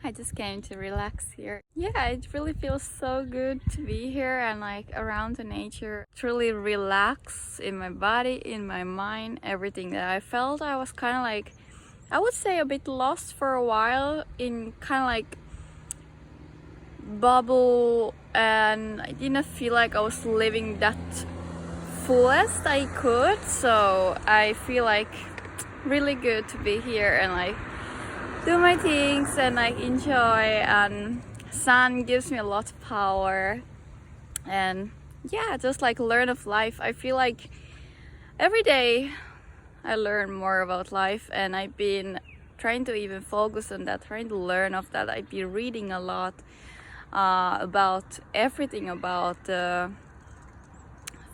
I just came to relax here. Yeah, it really feels so good to be here and like around the nature. Truly relax in my body, in my mind, everything that I felt. I was kind of like, I would say a bit lost for a while in kind of like bubble, and I didn't feel like I was living that fullest I could. So I feel like really good to be here and like do my things and like enjoy, and sun gives me a lot of power, and yeah, just like learn of life. I feel like every day I learn more about life, and I've been trying to even focus on that, trying to learn of that. I've been reading a lot about everything about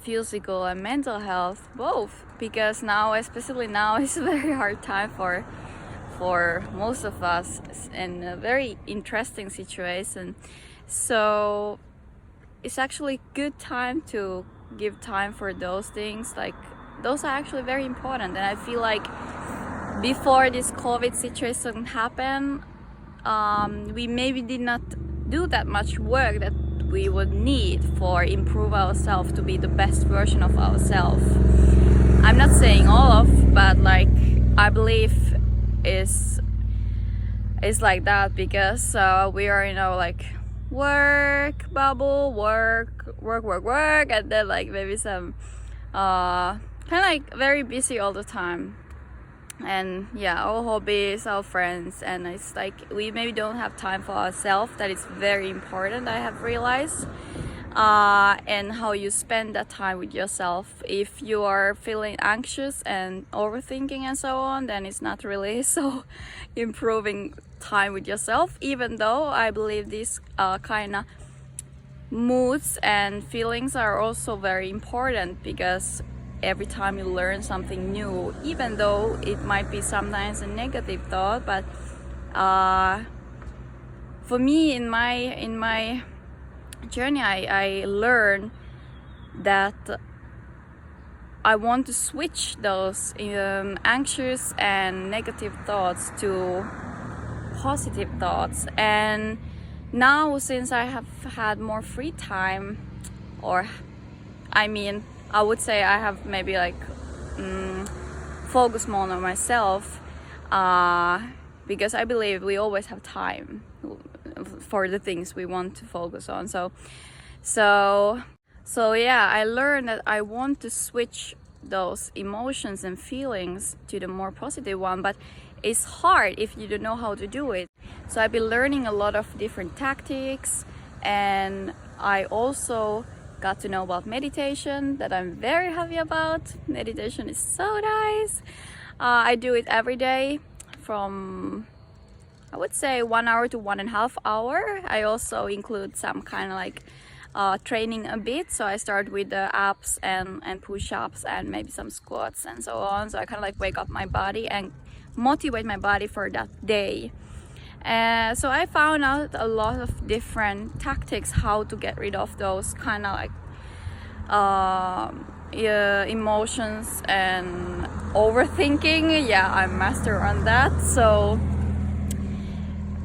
physical and mental health, both, because now, especially now, is a very hard time for most of us in a very interesting situation. So it's actually good time to give time for those things. Like those are actually very important, and I feel like before this COVID situation happened, we maybe did not do that much work that we would need for improve ourselves to be the best version of ourselves. I'm not saying all of, but like I believe is like that, because we are, like work bubble, work, and then like maybe some kind of like very busy all the time, and yeah, our hobbies, our friends, and it's like we maybe don't have time for ourselves. That is very important, I have realized. And how you spend that time with yourself. If you are feeling anxious and overthinking and so on, then it's not really so improving time with yourself, even though I believe these kind of moods and feelings are also very important, because every time you learn something new, even though it might be sometimes a negative thought, but for me in my journey, I learned that I want to switch those anxious and negative thoughts to positive thoughts. And now, since I have had more free time, or I would say I have maybe like focused more on myself, because I believe we always have time for the things we want to focus on. So yeah, I learned that I want to switch those emotions and feelings to the more positive one, but it's hard if you don't know how to do it. So I've been learning a lot of different tactics, and I also got to know about meditation, that I'm very happy about. Meditation is so nice. I do it every day from, I would say, 1 hour to 1.5 hours. I also include some kind of like training a bit. So I start with the abs and push-ups and maybe some squats and so on. So I kind of like wake up my body and motivate my body for that day. So I found out a lot of different tactics how to get rid of those kind of like emotions and overthinking. Yeah, I'm master on that. So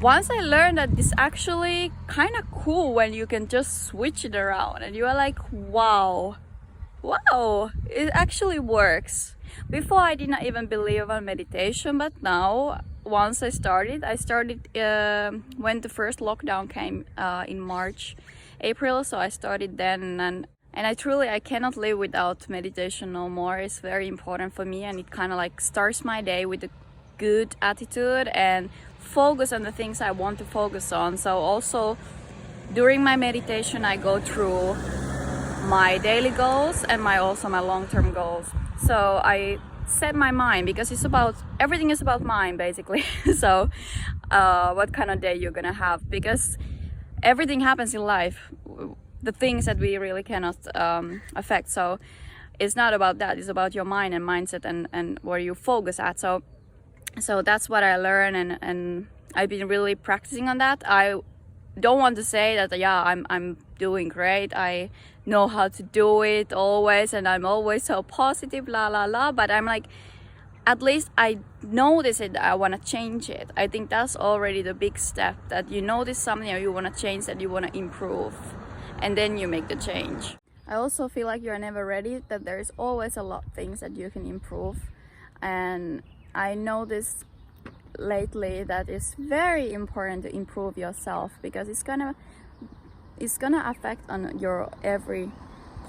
once I learned that it's actually kind of cool when you can just switch it around, and you are like, wow, it actually works. Before I did not even believe on meditation, but now once I started when the first lockdown came in April, so I started then, and I cannot live without meditation no more. It's very important for me, and it kind of like starts my day with a good attitude and focus on the things I want to focus on. So also during my meditation, I go through my daily goals and my long-term goals. So I set my mind, because everything is about mind basically. So what kind of day you're gonna have, because everything happens in life, the things that we really cannot affect. So it's not about that, it's about your mind and mindset and where you focus at. So that's what I learned, and I've been really practicing on that. I don't want to say that I'm doing great, I know how to do it always, and I'm always so positive, but I'm like, at least I notice it, I want to change it. I think that's already the big step, that you notice something or you want to change, that you want to improve, and then you make the change. I also feel like you're never ready, that there's always a lot of things that you can improve. And I noticed lately that it's very important to improve yourself, because it's gonna affect on your every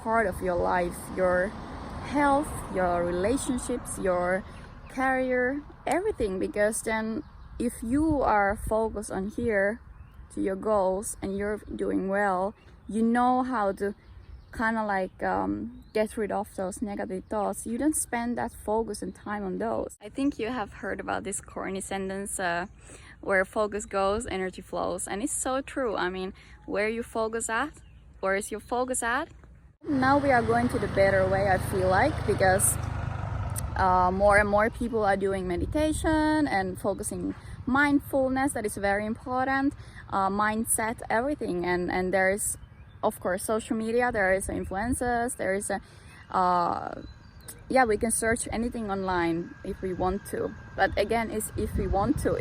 part of your life, your health, your relationships, your career, everything. Because then if you are focused on here to your goals and you're doing well, you know how to kind of like get rid of those negative thoughts. You don't spend that focus and time on those. I think you have heard about this corny sentence, where focus goes, energy flows, and it's so true. I mean, where you focus at, where is your focus at? Now we are going to the better way, I feel like, because more and more people are doing meditation and focusing mindfulness. That is very important. Mindset, everything, and there is, of course, social media, there is influencers, there is we can search anything online if we want to. But again, it's if we want to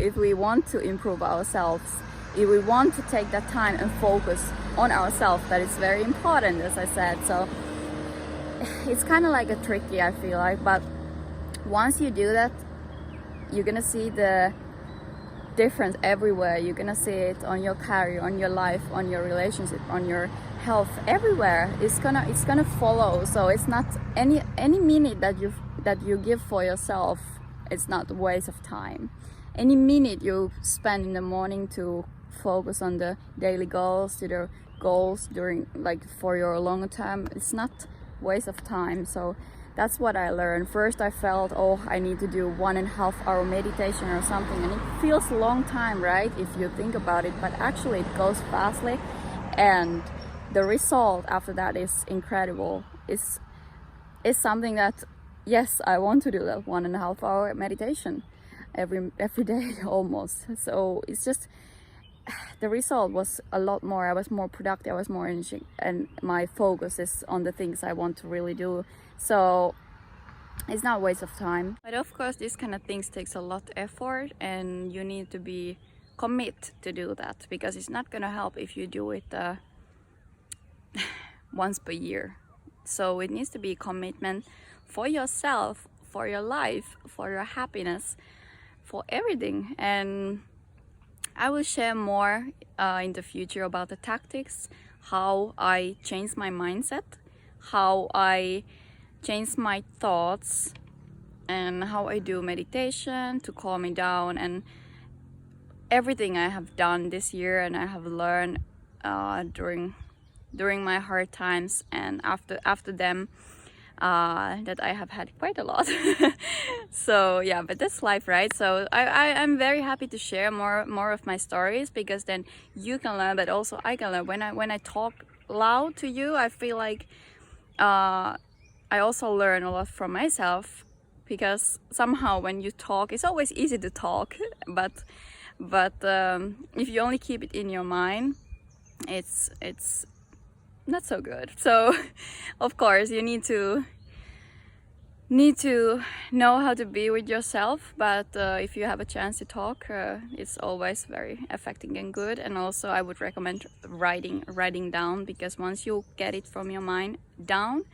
improve ourselves, if we want to take that time and focus on ourselves, that is very important, as I said. So it's kind of like a tricky, I feel like, but once you do that, you're gonna see the difference everywhere. You're gonna see it on your career, on your life, on your relationship, on your health, everywhere. It's gonna follow. So it's not any minute that you give for yourself, it's not a waste of time. Any minute you spend in the morning to focus on the daily goals, to the goals during, like, for your longer term, it's not waste of time. So that's what I learned. First I felt, I need to do 1.5 hour meditation or something, and it feels a long time, right, if you think about it, but actually it goes fastly, and the result after that is incredible. It's something that, yes, I want to do that 1.5 hour meditation every day almost. So it's just, the result was a lot more. I was more productive, I was more energy, and my focus is on the things I want to really do. So it's not a waste of time. But of course, this kind of things takes a lot of effort, and you need to be commit to do that, because it's not gonna help if you do it once per year. So it needs to be a commitment for yourself, for your life, for your happiness, for everything. And I will share more in the future about the tactics, how I changed my mindset, how I changed my thoughts, and how I do meditation to calm me down, and everything I have done this year and I have learned during my hard times, and after them, that I have had quite a lot. So yeah, but that's life, right? So I'm very happy to share more of my stories, because then you can learn, but also I can learn. When I talk loud to you, I feel like I also learn a lot from myself, because somehow when you talk, it's always easy to talk, but if you only keep it in your mind, it's not so good. So of course you need to know how to be with yourself, but if you have a chance to talk, it's always very effective and good. And also I would recommend writing down, because once you get it from your mind down,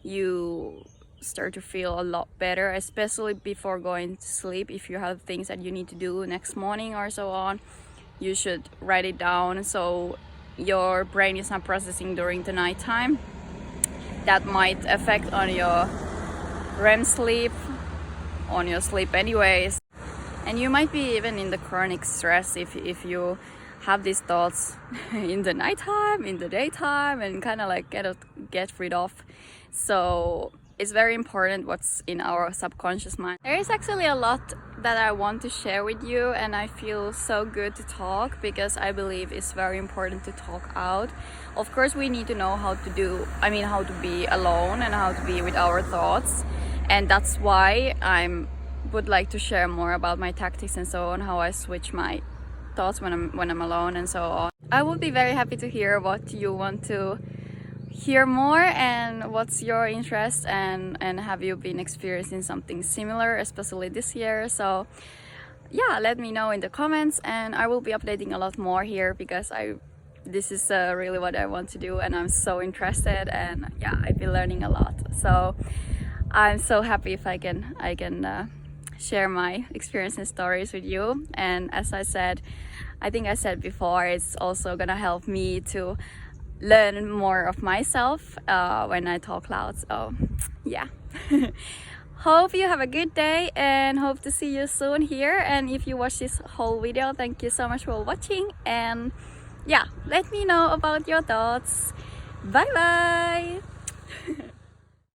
you start to feel a lot better, especially before going to sleep. If you have things that you need to do next morning or so on, you should write it down, so your brain is not processing during the nighttime. That might affect on your REM sleep, on your sleep anyways. And you might be even in the chronic stress if you have these thoughts in the nighttime, in the daytime, and kind of like get rid of. So it's very important what's in our subconscious mind. There is actually a lot that I want to share with you, and I feel so good to talk, because I believe it's very important to talk out. Of course, we need to know how to be alone and how to be with our thoughts, and that's why I would like to share more about my tactics and so on, how I switch my thoughts when I'm alone and so on. I would be very happy to hear what you want to hear more and what's your interest, and have you been experiencing something similar, especially this year. So yeah, let me know in the comments, and I will be updating a lot more here because this is really what I want to do, and I'm so interested, and yeah, I've been learning a lot. So I'm so happy if I can share my experience and stories with you. And as I said, I think I said before, it's also gonna help me to learn more of myself when I talk loud. So yeah. Hope you have a good day and hope to see you soon here. And if you watch this whole video, thank you so much for watching, and yeah, let me know about your thoughts. Bye bye.